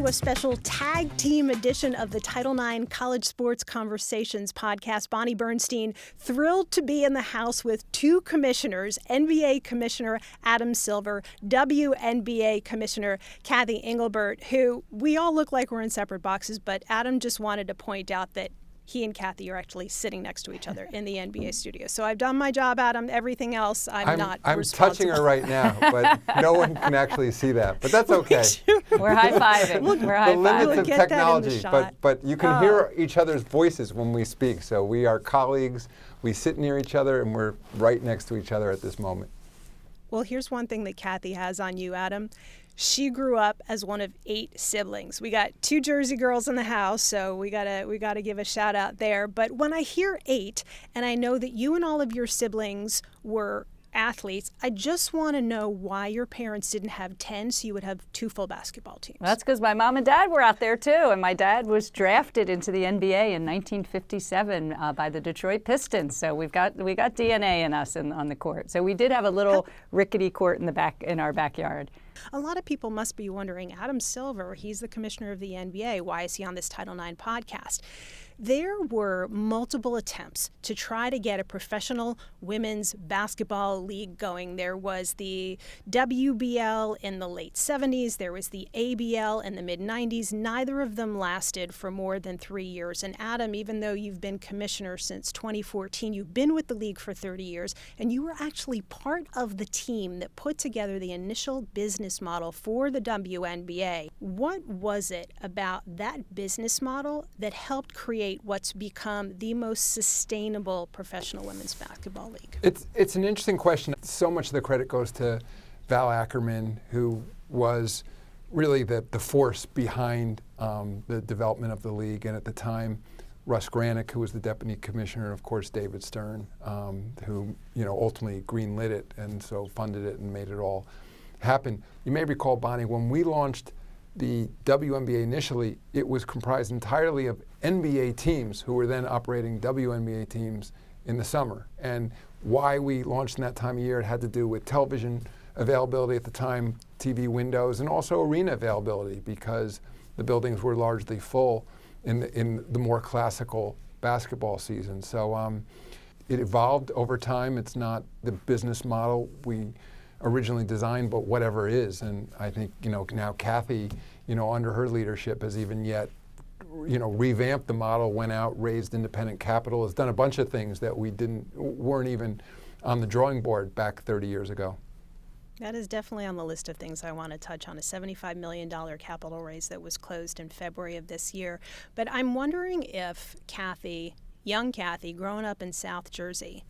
to a special tag team edition of the Title IX College Sports Conversations podcast. Bonnie Bernstein, thrilled to be in the house with two commissioners, NBA Commissioner Adam Silver, WNBA Commissioner Cathy Engelbert, who we all look like we're in separate boxes, but Adam just wanted to point out that he and Cathy are actually sitting next to each other in the NBA studio. So I've done my job, Adam. Everything else, I'm not responsible. I'm touching her right now, but no one can actually see that. But that's okay. We're high-fiving. We're high-fiving. The limits of technology, but you can hear each other's voices when we speak. So we are colleagues. We sit near each other, and we're right next to each other at this moment. Well, here's one thing that Cathy has on you, Adam. She grew up as one of 8 siblings. We got 2 Jersey girls in the house, so we gotta give a shout out there. But when I hear 8, and I know that you and all of your siblings were athletes, I just want to know why your parents didn't have 10, so you would have 2 full basketball teams. Well, that's because my mom and dad were out there too, and my dad was drafted into the NBA in 1957 by the Detroit Pistons. So we got DNA in us on the court. So we did have a little rickety court in our backyard. A lot of people must be wondering, Adam Silver, he's the commissioner of the NBA. Why is he on this Title IX podcast? There were multiple attempts to try to get a professional women's basketball league going. There was the WBL in the late 70s. There was the ABL in the mid-90s. Neither of them lasted for more than 3 years. And Adam, even though you've been commissioner since 2014, you've been with the league for 30 years, and you were actually part of the team that put together the initial business model for the WNBA. What was it about that business model that helped create what's become the most sustainable professional women's basketball league? It's an interesting question. So much of the credit goes to Val Ackerman, who was really the force behind the development of the league. And at the time, Russ Granick, who was the deputy commissioner, and of course David Stern, who ultimately greenlit it and so funded it and made it all happen. You may recall, Bonnie, when we launched the WNBA initially, it was comprised entirely of NBA teams who were then operating WNBA teams in the summer. And why we launched in that time of year, it had to do with television availability at the time, TV windows, and also arena availability, because the buildings were largely full in the more classical basketball season. So it evolved over time. It's not the business model we originally designed, but whatever is. And I think, now Cathy, under her leadership has even yet, revamped the model, went out, raised independent capital, has done a bunch of things that weren't even on the drawing board back 30 years ago. That is definitely on the list of things I want to touch on, a $75 million capital raise that was closed in February of this year. But I'm wondering if Cathy, young Cathy, growing up in South Jersey,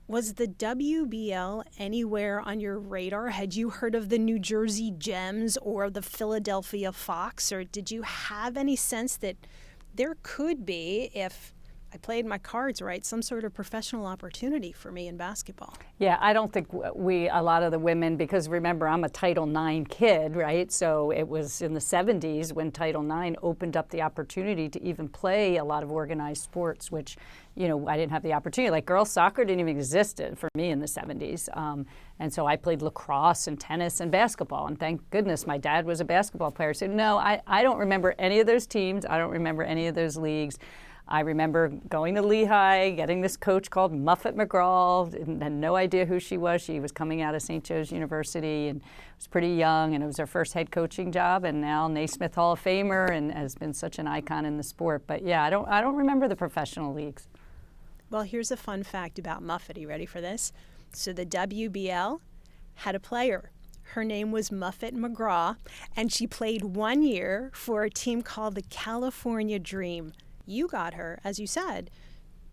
was the WBL anywhere on your radar? Had you heard of the New Jersey Gems or the Philadelphia Fox? Or did you have any sense that there could be, if I played my cards right, some sort of professional opportunity for me in basketball? Yeah, I don't think a lot of the women, because remember, I'm a Title IX kid, right? So it was in the 70s when Title IX opened up the opportunity to even play a lot of organized sports, which, I didn't have the opportunity. Like girls soccer didn't even exist for me in the 70s. And so I played lacrosse and tennis and basketball. And thank goodness my dad was a basketball player. So no, I don't remember any of those teams. I don't remember any of those leagues. I remember going to Lehigh, getting this coach called Muffet McGraw, and had no idea who she was. She was coming out of St. Joe's University and was pretty young, and it was her first head coaching job, and now Naismith Hall of Famer and has been such an icon in the sport. But yeah, I don't remember the professional leagues. Well, here's a fun fact about Muffet. Are you ready for this? So the WBL had a player. Her name was Muffet McGraw, and she played 1 year for a team called the California Dream. You got her, as you said,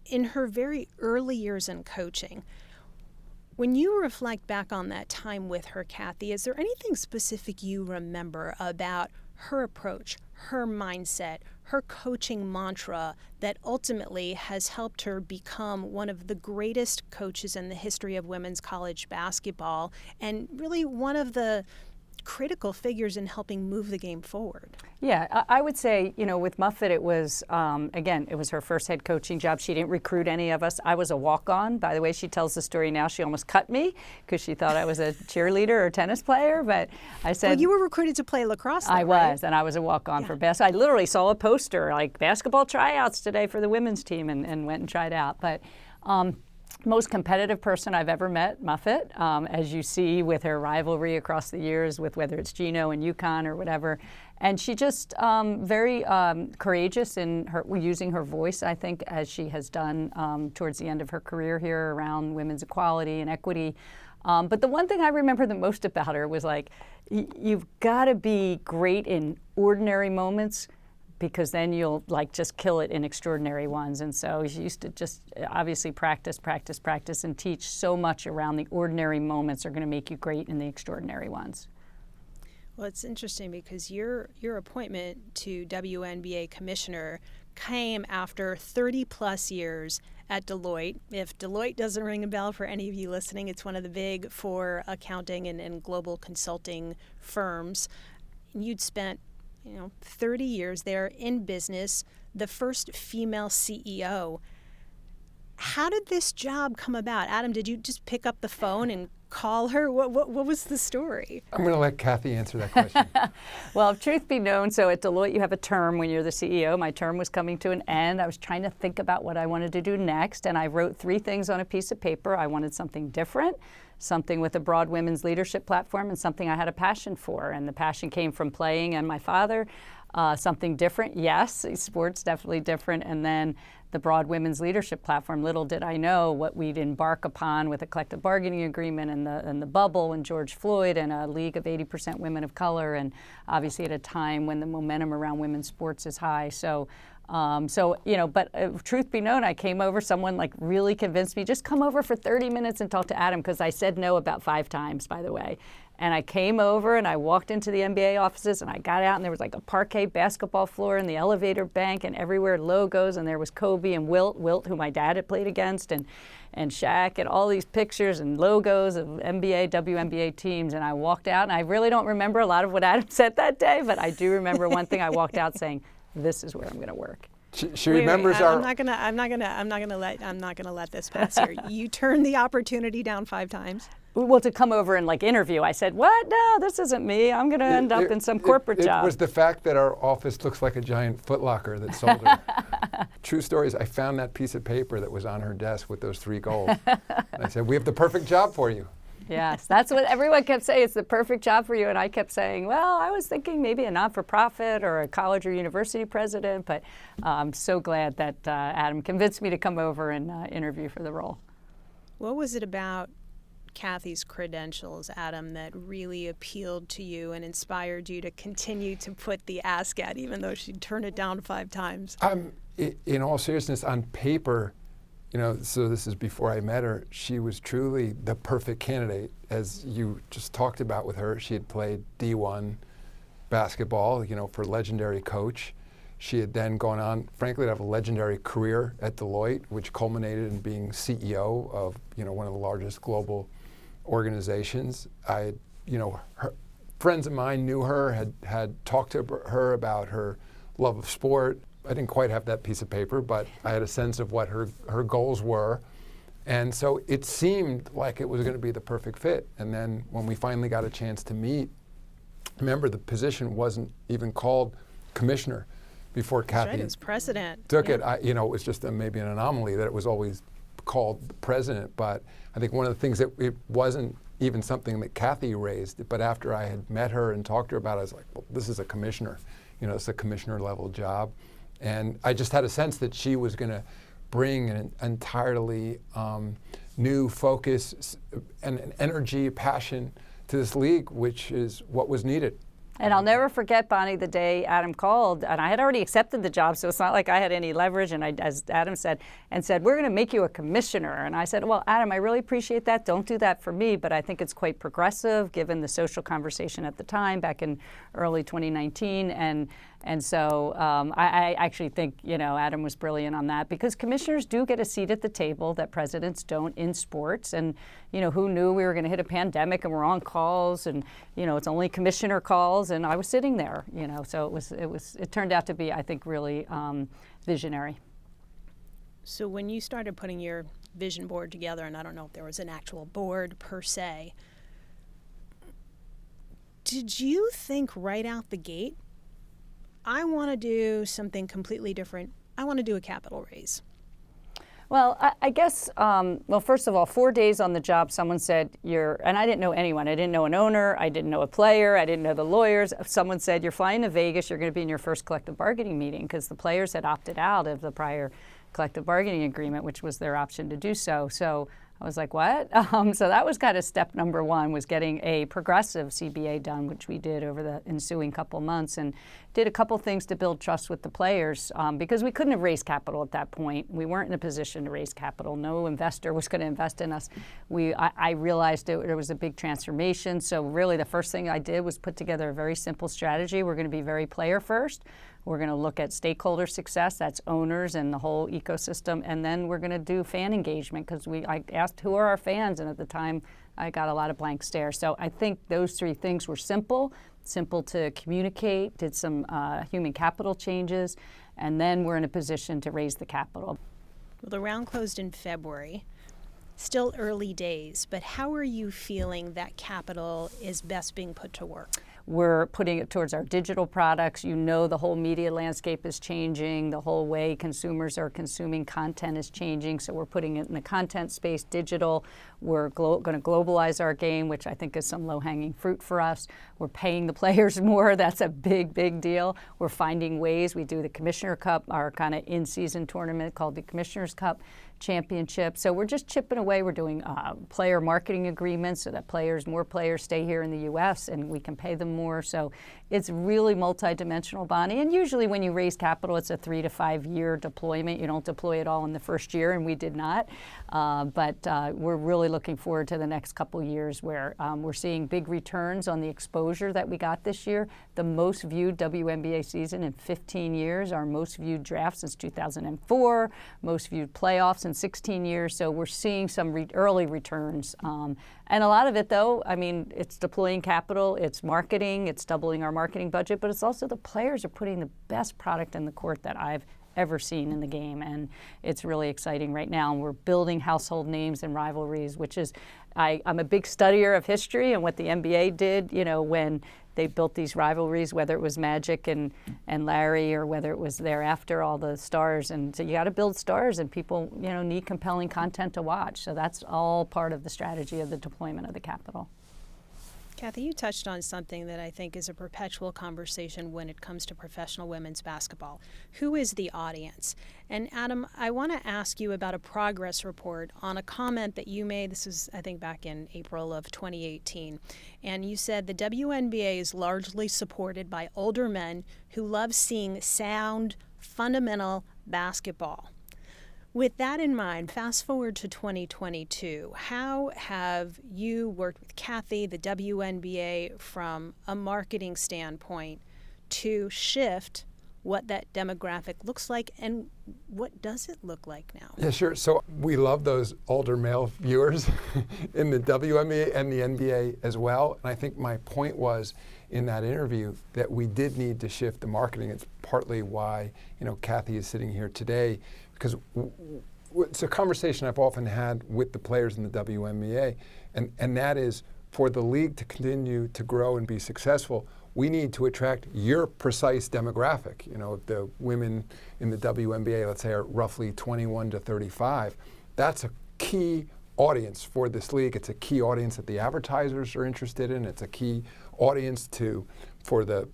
in her very early years in coaching. When you reflect back on that time with her, Cathy, is there anything specific you remember about her approach, her mindset, her coaching mantra that ultimately has helped her become one of the greatest coaches in the history of women's college basketball, and really one of the critical figures in helping move the game forward. Yeah, I would say, with Muffet, it was, again, it was her first head coaching job. She didn't recruit any of us. I was a walk-on. By the way, she tells the story now. She almost cut me because she thought I was a cheerleader or tennis player. But I said... Well, you were recruited to play lacrosse, though, I was, right? and I was a walk-on for basketball. I literally saw a poster, like, basketball tryouts today for the women's team, and went and tried out. But most competitive person I've ever met, Muffet, as you see with her rivalry across the years with whether it's Gino and UConn or whatever. And she just very courageous in her using her voice, I think, as she has done towards the end of her career here around women's equality and equity. But the one thing I remember the most about her was like, you've got to be great in ordinary moments, because then you'll just kill it in extraordinary ones. And so she used to just obviously practice, and teach so much around the ordinary moments are going to make you great in the extraordinary ones. Well, it's interesting because your appointment to WNBA commissioner came after 30 plus years at Deloitte. If Deloitte doesn't ring a bell for any of you listening, it's one of the big four accounting and global consulting firms. You'd spent 30 years there in business, the first female CEO. How did this job come about? Adam, did you just pick up the phone and call her? What was the story? I'm going to let Cathy answer that question. Well, truth be known, so at Deloitte you have a term when you're the CEO. My term was coming to an end. I was trying to think about what I wanted to do next, and I wrote 3 things on a piece of paper. I wanted something different, something with a broad women's leadership platform, and something I had a passion for. And the passion came from playing and my father. Something different, yes, sports definitely different. And then the broad women's leadership platform. Little did I know what we'd embark upon with a collective bargaining agreement and the bubble and George Floyd and a league of 80% women of color, and obviously at a time when the momentum around women's sports is high. But truth be known, I came over, someone really convinced me, just come over for 30 minutes and talk to Adam, because I said no about 5 times, by the way. And I came over and I walked into the NBA offices and I got out and there was a parquet basketball floor in the elevator bank and everywhere logos, and there was Kobe and Wilt, who my dad had played against, and Shaq, and all these pictures and logos of NBA, WNBA teams. And I walked out, and I really don't remember a lot of what Adam said that day, but I do remember one thing. I walked out saying, this is where I'm going to work. She remembers our. I'm not gonna let this pass here. You turned the opportunity down 5 times. Well, to come over and interview, I said, "What? No, this isn't me. I'm going to end up in some corporate job." It was the fact that our office looks like a giant Foot Locker that sold her. True stories. I found that piece of paper that was on her desk with those 3 goals. And I said, "We have the perfect job for you." Yes, that's what everyone kept saying. It's the perfect job for you. And I kept saying, well, I was thinking maybe a not-for-profit or a college or university president. But I'm so glad that Adam convinced me to come over and interview for the role. What was it about Cathy's credentials, Adam, that really appealed to you and inspired you to continue to put the ask at, even though she turned it down 5 times? In all seriousness, on paper, so this is before I met her, she was truly the perfect candidate. As you just talked about with her, she had played D1 basketball, for legendary coach. She had then gone on, frankly, to have a legendary career at Deloitte, which culminated in being CEO of, one of the largest global organizations. Friends of mine knew her, had talked to her about her love of sport. I didn't quite have that piece of paper, but I had a sense of what her goals were. And so it seemed like it was going to be the perfect fit. And then when we finally got a chance to meet, remember, the position wasn't even called commissioner before Cathy. Right, it was president. Took it. It was just maybe an anomaly that it was always called president. But I think one of the things that it wasn't even something that Cathy raised, but after I had met her and talked to her about it, I was like, well, this is a commissioner. It's a commissioner level job. And I just had a sense that she was going to bring an entirely new focus and an energy, passion to this league, which is what was needed. And I'll never forget, Bonnie, the day Adam called, and I had already accepted the job, so it's not like I had any leverage, and as Adam said, we're going to make you a commissioner. And I said, well, Adam, I really appreciate that. Don't do that for me, but I think it's quite progressive, given the social conversation at the time, back in early 2019. And And so I actually think, Adam was brilliant on that, because commissioners do get a seat at the table that presidents don't in sports. And, who knew we were going to hit a pandemic and we're on calls and, it's only commissioner calls, and I was sitting there, so it turned out to be, I think, really visionary. So when you started putting your vision board together, and I don't know if there was an actual board per se, did you think right out the gate, I want to do something completely different? I want to do a capital raise. Well, I guess, first of all, 4 days on the job, someone said, and I didn't know anyone. I didn't know an owner. I didn't know a player. I didn't know the lawyers. Someone said, you're flying to Vegas. You're going to be in your first collective bargaining meeting, because the players had opted out of the prior collective bargaining agreement, which was their option to do so. So I was like, what? So that was kind of step number one, was getting a progressive CBA done, which we did over the ensuing couple months, and did a couple things to build trust with the players, because we couldn't have raised capital at that point. We weren't in a position to raise capital. No investor was going to invest in us. I realized there was a big transformation. So really the first thing I did was put together a very simple strategy. We're going to be very player first. We're going to look at stakeholder success, that's owners and the whole ecosystem, and then we're going to do fan engagement, because I asked who are our fans, and at the time I got a lot of blank stares. So I think those three things were simple to communicate, did some human capital changes, and then we're in a position to raise the capital. Well, the round closed in February. Still early days, but how are you feeling that capital is best being put to work? We're putting it towards our digital products. The whole media landscape is changing. The whole way consumers are consuming content is changing. So we're putting it in the content space, digital. We're going to globalize our game, which I think is some low-hanging fruit for us. We're paying the players more. That's a big, big deal. We're finding ways. We do the Commissioner Cup, our kind of in-season tournament called the Commissioner's Cup Championship. So we're just chipping away. We're doing player marketing agreements so that more players stay here in the U.S. and we can pay them more. So it's really multidimensional, Bonnie. And usually when you raise capital, it's a 3 to 5 year deployment. You don't deploy it all in the first year, and we did not. But we're really looking forward to the next couple years, where we're seeing big returns on the exposure that we got this year. The most viewed WNBA season in 15 years, our most viewed draft since 2004, most viewed playoffs in 16 years. So we're seeing some early returns. And a lot of it, though, it's deploying capital, it's marketing, it's doubling our marketing budget, but it's also the players are putting the best product in the court that I've ever seen in the game, and it's really exciting right now. And we're building household names and rivalries, which is, I'm a big studier of history and what the NBA did, when they built these rivalries, whether it was Magic and Larry, or whether it was thereafter all the stars. And so you got to build stars, and people need compelling content to watch. So that's all part of the strategy of the deployment of the capital. Cathy, you touched on something that I think is a perpetual conversation when it comes to professional women's basketball. Who is the audience? And Adam, I want to ask you about a progress report on a comment that you made. This is, I think, back in April of 2018. And you said the WNBA is largely supported by older men who love seeing sound, fundamental basketball. With that in mind, fast forward to 2022, how have you worked with Cathy, the WNBA, from a marketing standpoint to shift what that demographic looks like, and what does it look like now? Yeah, sure. So we love those older male viewers in the WNBA and the NBA as well. And I think my point was in that interview that we did need to shift the marketing. It's partly why Cathy is sitting here today, because it's a conversation I've often had with the players in the WNBA, and that is, for the league to continue to grow and be successful, we need to attract your precise demographic. The women in the WNBA, let's say, are roughly 21 to 35. That's a key audience for this league. It's a key audience that the advertisers are interested in. It's a key audience for the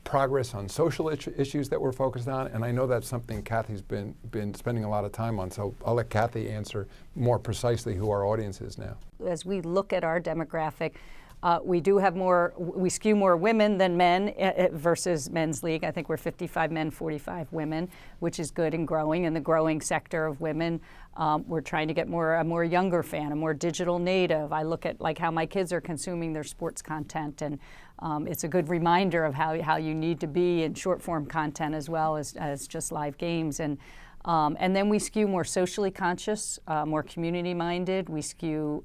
progress on social issues that we're focused on, and I know that's something Cathy's been spending a lot of time on, so I'll let Cathy answer more precisely who our audience is now. As we look at our demographic, We do have we skew more women than men versus men's league. I think we're 55 men, 45 women, which is good and growing in the growing sector of women. We're trying to get a more younger fan, a more digital native. I look at like how my kids are consuming their sports content, and it's a good reminder of how you need to be in short form content as well as just live games. And then we skew more socially conscious, more community-minded. We skew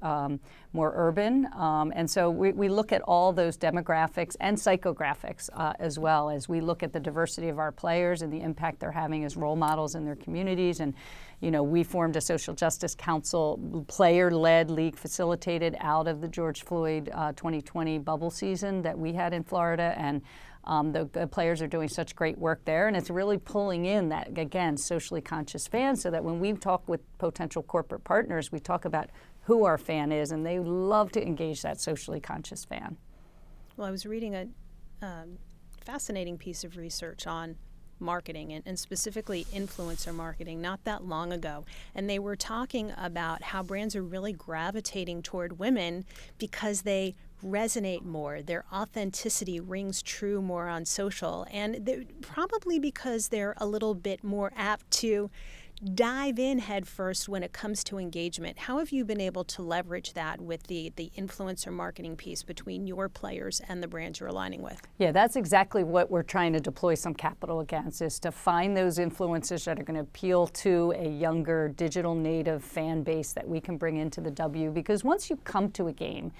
more urban. And so we look at all those demographics and psychographics as well as we look at the diversity of our players and the impact they're having as role models in their communities. And, we formed a social justice council, player-led league facilitated out of the George Floyd 2020 bubble season that we had in Florida. And the players are doing such great work there, and it's really pulling in that, again, socially conscious fans so that when we talk with potential corporate partners, we talk about who our fan is, and they love to engage that socially conscious fan. Well, I was reading a fascinating piece of research on marketing and specifically influencer marketing not that long ago. And they were talking about how brands are really gravitating toward women because they resonate more. Their authenticity rings true more on social. And probably because they're a little bit more apt to dive in head first when it comes to engagement. How have you been able to leverage that with the influencer marketing piece between your players and the brands you're aligning with? Yeah, that's exactly what we're trying to deploy some capital against, is to find those influencers that are going to appeal to a younger digital native fan base that we can bring into the W. Because once you come to a game,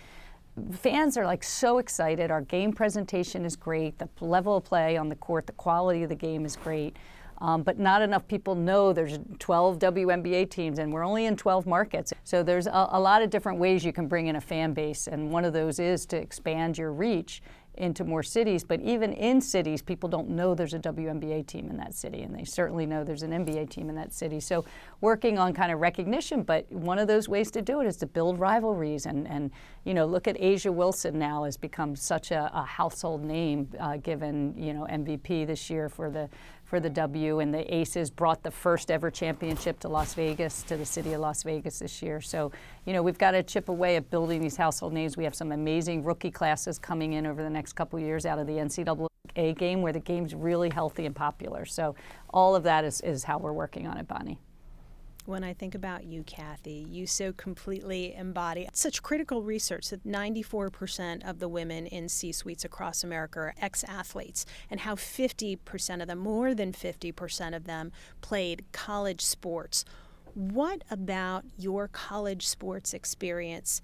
fans are like so excited. Our game presentation is great. The level of play on the court, the quality of the game is great. But not enough people know there's 12 WNBA teams and we're only in 12 markets. So there's a lot of different ways you can bring in a fan base, and one of those is to expand your reach into more cities. But even in cities, people don't know there's a WNBA team in that city, and they certainly know there's an NBA team in that city. So working on kind of recognition, but one of those ways to do it is to build rivalries. And look at Asia Wilson now has become such a household name, given, MVP this year for the W, and the Aces brought the first ever championship to Las Vegas, to the city of Las Vegas this year. So, we've got to chip away at building these household names. We have some amazing rookie classes coming in over the next couple years out of the NCAA game, where the game's really healthy and popular. So all of that is how we're working on it, Bonnie. When I think about you, Cathy, you so completely embody such critical research that 94% of the women in C-suites across America are ex-athletes, and how 50% of them, more than 50% of them, played college sports. What about your college sports experience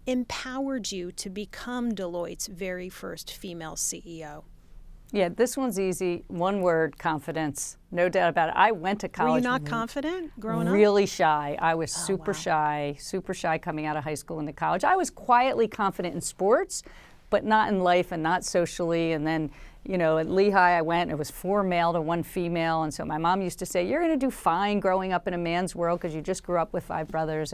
empowered you to become Deloitte's very first female CEO? Yeah, this one's easy. One word: confidence. No doubt about it. I went to college. Were you not confident growing up? Really shy. I was super wow. super shy coming out of high school into college. I was quietly confident in sports, but not in life and not socially. And then, at Lehigh I went, and it was 4 male to 1 female. And so my mom used to say, "You're going to do fine growing up in a man's world because you just grew up with 5 brothers."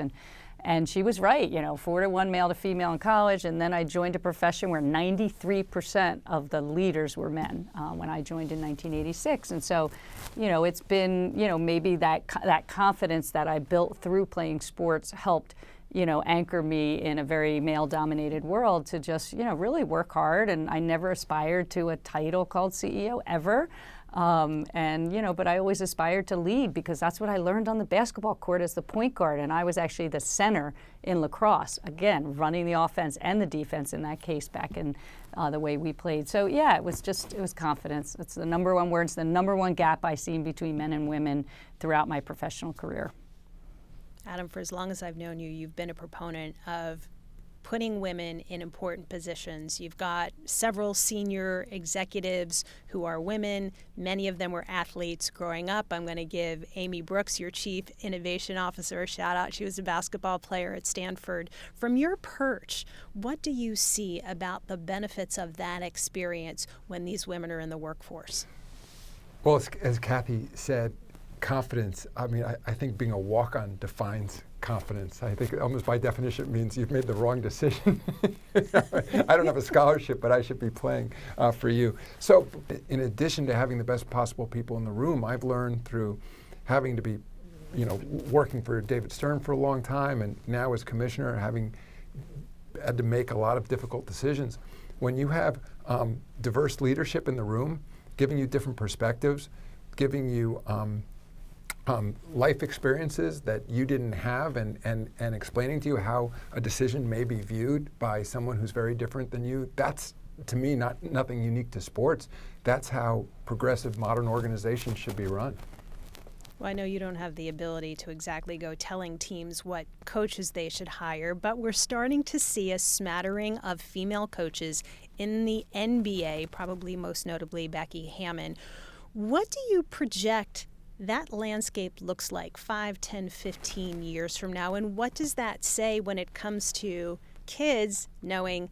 And she was right, 4 to 1 male to female in college. And then I joined a profession where 93% of the leaders were men when I joined in 1986. And so, it's been, maybe that confidence that I built through playing sports helped, anchor me in a very male-dominated world to just, really work hard. And I never aspired to a title called CEO ever. But I always aspired to lead, because that's what I learned on the basketball court as the point guard. And I was actually the center in lacrosse, again, running the offense and the defense in that case back in the way we played. So yeah, it was confidence. It's the number one word. It's the number one gap I've seen between men and women throughout my professional career. Adam, for as long as I've known you, you've been a proponent of putting women in important positions. You've got several senior executives who are women. Many of them were athletes growing up. I'm going to give Amy Brooks, your Chief Innovation Officer, a shout out. She was a basketball player at Stanford. From your perch, what do you see about the benefits of that experience when these women are in the workforce? Well, as Cathy said, confidence. I mean, I think being a walk-on defines confidence. I think almost by definition it means you've made the wrong decision. I don't have a scholarship, but I should be playing for you. So in addition to having the best possible people in the room, I've learned through having to be, working for David Stern for a long time, and now as commissioner, having had to make a lot of difficult decisions. When you have diverse leadership in the room, giving you different perspectives, giving you life experiences that you didn't have, and explaining to you how a decision may be viewed by someone who's very different than you, that's, to me, nothing unique to sports. That's how progressive modern organizations should be run. Well, I know you don't have the ability to exactly go telling teams what coaches they should hire, but we're starting to see a smattering of female coaches in the NBA, probably most notably Becky Hammon. What do you project that landscape looks like 5, 10, 15 years from now, and what does that say when it comes to kids knowing,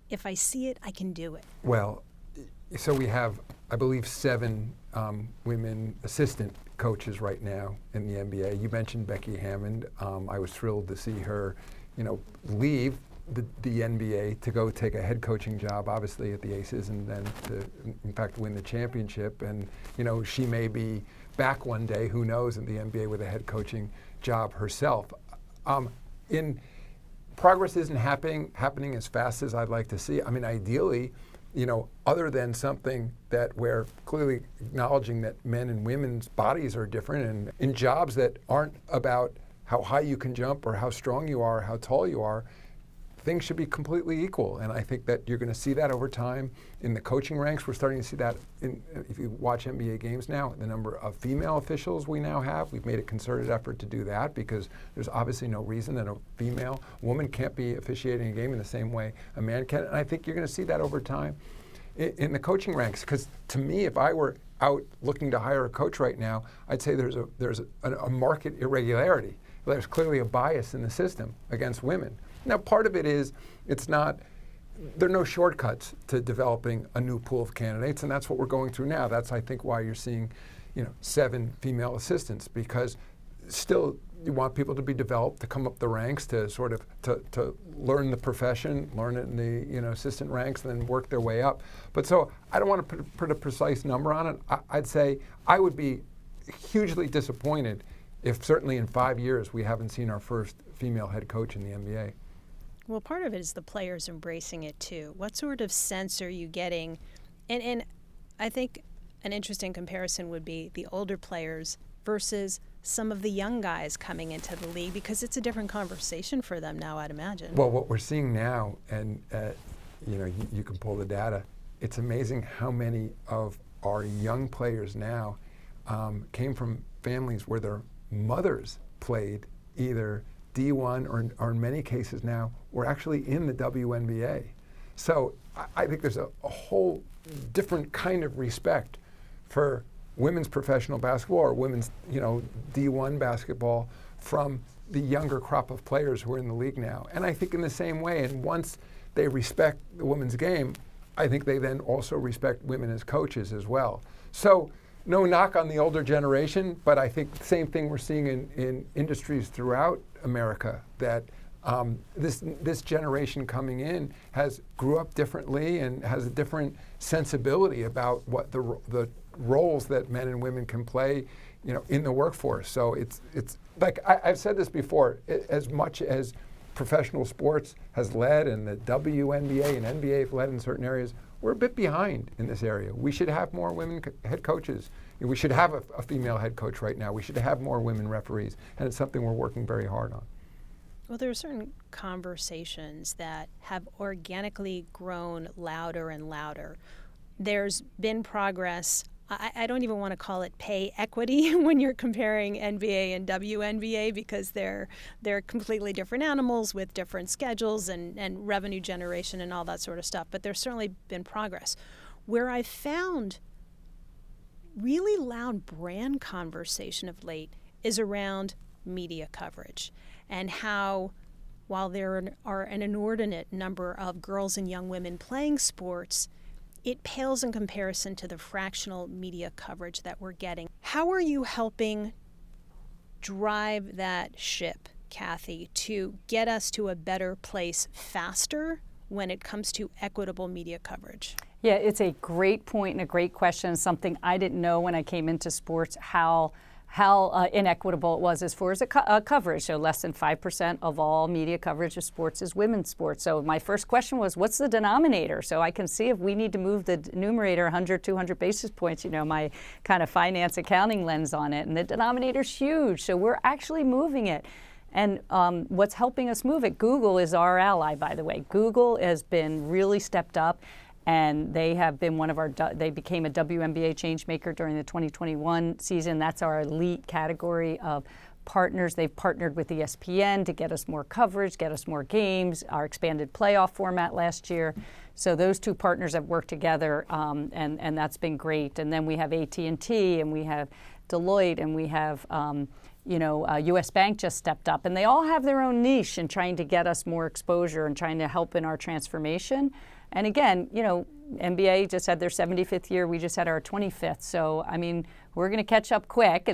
if I see it, I can do it? Well, so we have, I believe, 7 women assistant coaches right now in the NBA. You mentioned Becky Hammon. I was thrilled to see her, leave the NBA to go take a head coaching job, obviously at the Aces, and then to, in fact, win the championship. And she may be back one day, who knows, in the NBA with a head coaching job herself. Progress isn't happening as fast as I'd like to see. I mean, ideally, other than something that we're clearly acknowledging that men and women's bodies are different, and in jobs that aren't about how high you can jump or how strong you are, how tall you are, things should be completely equal. And I think that you're going to see that over time in the coaching ranks. We're starting to see that if you watch NBA games now, the number of female officials we now have. We've made a concerted effort to do that because there's obviously no reason that a female woman can't be officiating a game in the same way a man can. And I think you're going to see that over time in the coaching ranks. Because to me, if I were out looking to hire a coach right now, I'd say there's a market irregularity. There's clearly a bias in the system against women. Now, part of it is there are no shortcuts to developing a new pool of candidates, and that's what we're going through now. That's, I think, why you're seeing, 7 female assistants, because still you want people to be developed, to come up the ranks, to sort of to learn the profession, learn it in the assistant ranks, and then work their way up. But so I don't want to put a precise number on it. I'd say I would be hugely disappointed if certainly in 5 years we haven't seen our first female head coach in the NBA. Well, part of it is the players embracing it too. What sort of sense are you getting? And I think an interesting comparison would be the older players versus some of the young guys coming into the league, because it's a different conversation for them now, I'd imagine. Well, what we're seeing now, and you can pull the data, it's amazing how many of our young players now came from families where their mothers played either D1 or in many cases now we're actually in the WNBA. So I think there's a whole different kind of respect for women's professional basketball or women's D1 basketball from the younger crop of players who are in the league now. And I think in the same way, and once they respect the women's game, I think they then also respect women as coaches as well. So no knock on the older generation, but I think the same thing we're seeing in industries throughout America, that this generation coming in grew up differently and has a different sensibility about what the roles that men and women can play, in the workforce. So it's like I've said this before, as much as professional sports has led and the WNBA and NBA have led in certain areas, we're a bit behind in this area. We should have more women head coaches. We should have a female head coach right now. We should have more women referees, and it's something we're working very hard on. Well, there are certain conversations that have organically grown louder and louder. There's been progress. I don't even want to call it pay equity when you're comparing NBA and WNBA, because they're completely different animals with different schedules and revenue generation and all that sort of stuff. But there's certainly been progress. Where I found really loud brand conversation of late is around media coverage, and how, while there are an inordinate number of girls and young women playing sports, it pales in comparison to the fractional media coverage that we're getting. How are you helping drive that ship, Cathy, to get us to a better place faster when it comes to equitable media coverage? Yeah, it's a great point and a great question, something I didn't know when I came into sports, how how inequitable it was as far as coverage. So less than 5% of all media coverage of sports is women's sports. So my first question was, what's the denominator? So I can see if we need to move the numerator 100, 200 basis points, my kind of finance accounting lens on it. And the denominator's huge. So we're actually moving it. And what's helping us move it, Google is our ally, by the way. Google has been really stepped up. And they have been they became a WNBA changemaker during the 2021 season. That's our elite category of partners. They've partnered with ESPN to get us more coverage, get us more games, our expanded playoff format last year. So those two partners have worked together, and that's been great. And then we have AT&T, and we have Deloitte, and we have U.S. Bank just stepped up. And they all have their own niche in trying to get us more exposure and trying to help in our transformation. And again, NBA just had their 75th year. We just had our 25th. So, we're going to catch up quick.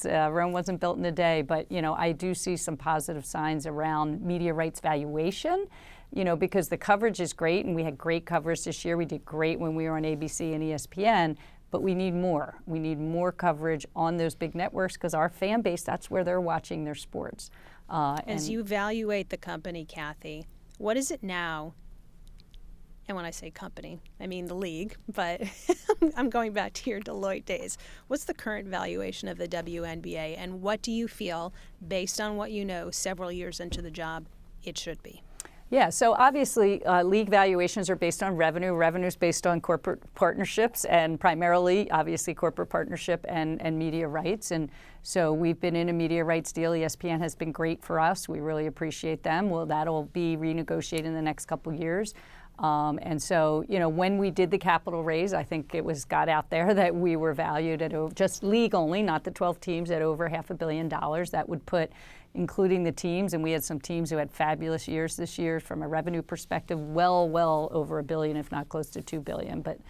Rome wasn't built in a day. But, I do see some positive signs around media rights valuation, because the coverage is great. And we had great coverage this year. We did great when we were on ABC and ESPN. But we need more. We need more coverage on those big networks because our fan base, that's where they're watching their sports. As you evaluate the company, Cathy, what is it now? And when I say company, I mean the league, but I'm going back to your Deloitte days. What's the current valuation of the WNBA, and what do you feel, based on what you know several years into the job, it should be? Yeah, so obviously league valuations are based on revenue. Revenue is based on corporate partnerships and primarily, obviously, corporate partnership and media rights. And so we've been in a media rights deal. ESPN has been great for us. We really appreciate them. Well, that'll be renegotiated in the next couple years. And so, when we did the capital raise, I think it got out there that we were valued at just league only, not the 12 teams, at over $500 million. That would put, including the teams, and we had some teams who had fabulous years this year from a revenue perspective, well over $1 billion, if not close to $2 billion. But,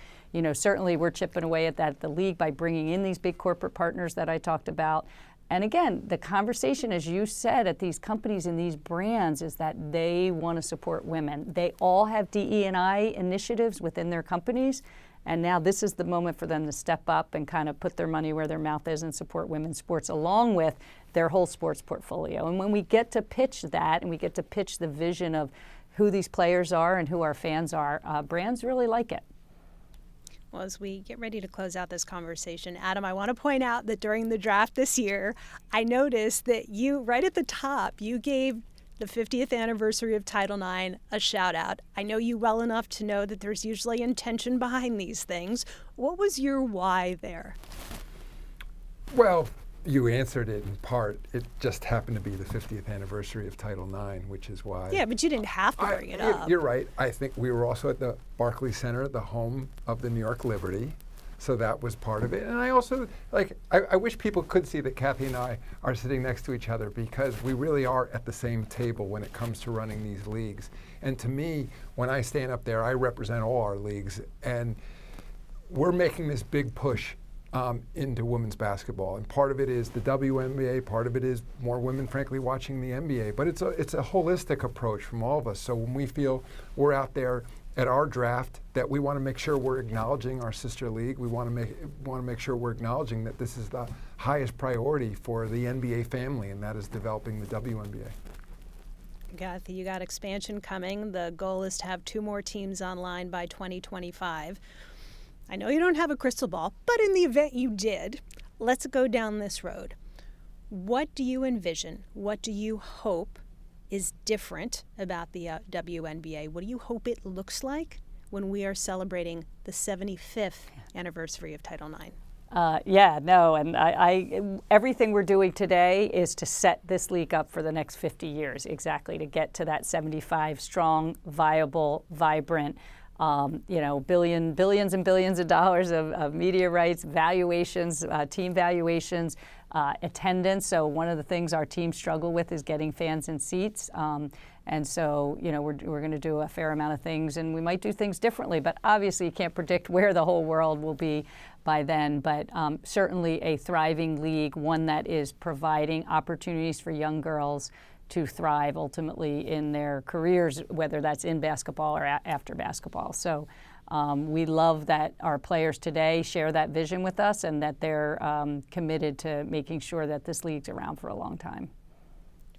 certainly we're chipping away at that at the league by bringing in these big corporate partners that I talked about. And again, the conversation, as you said, at these companies and these brands is that they want to support women. They all have DE&I initiatives within their companies. And now this is the moment for them to step up and kind of put their money where their mouth is and support women's sports along with their whole sports portfolio. And when we get to pitch that and we get to pitch the vision of who these players are and who our fans are, brands really like it. Well, as we get ready to close out this conversation, Adam, I want to point out that during the draft this year, I noticed that you, right at the top, you gave the 50th anniversary of Title IX a shout out. I know you well enough to know that there's usually intention behind these things. What was your why there? Well, you answered it in part. It just happened to be the 50th anniversary of Title IX, which is why. Yeah, but you didn't have to bring it up. You're right. I think we were also at the Barclays Center, the home of the New York Liberty. So that was part of it. And I also, I wish people could see that Cathy and I are sitting next to each other because we really are at the same table when it comes to running these leagues. And to me, when I stand up there, I represent all our leagues. And we're making this big push into women's basketball. And part of it is the WNBA, part of it is more women, frankly, watching the NBA. But it's a holistic approach from all of us. So when we feel we're out there at our draft, that we want to make sure we're acknowledging our sister league. We want to make sure we're acknowledging that this is the highest priority for the NBA family, and that is developing the WNBA. Cathy, you got expansion coming. The goal is to have 2 more teams online by 2025. I know you don't have a crystal ball, but in the event you did, let's go down this road. What do you envision? What do you hope is different about the WNBA? What do you hope it looks like when we are celebrating the 75th anniversary of Title IX? And everything we're doing today is to set this league up for the next 50 years, exactly, to get to that 75 strong, viable, vibrant, billions and billions of dollars of media rights, valuations, team valuations, attendance. So one of the things our teams struggle with is getting fans in seats. And so, we're going to do a fair amount of things, and we might do things differently. But obviously, you can't predict where the whole world will be by then. But certainly a thriving league, one that is providing opportunities for young girls to thrive ultimately in their careers, whether that's in basketball or after basketball. So We love that our players today share that vision with us and that they're committed to making sure that this league's around for a long time.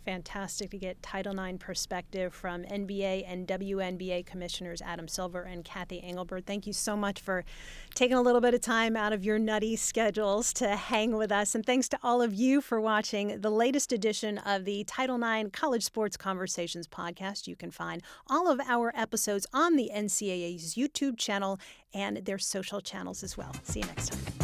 Fantastic to get Title IX perspective from NBA and WNBA commissioners Adam Silver and Cathy Engelbert. Thank you so much for taking a little bit of time out of your nutty schedules to hang with us. And thanks to all of you for watching the latest edition of the Title IX College Sports Conversations podcast. You can find all of our episodes on the NCAA's YouTube channel and their social channels as well. See you next time.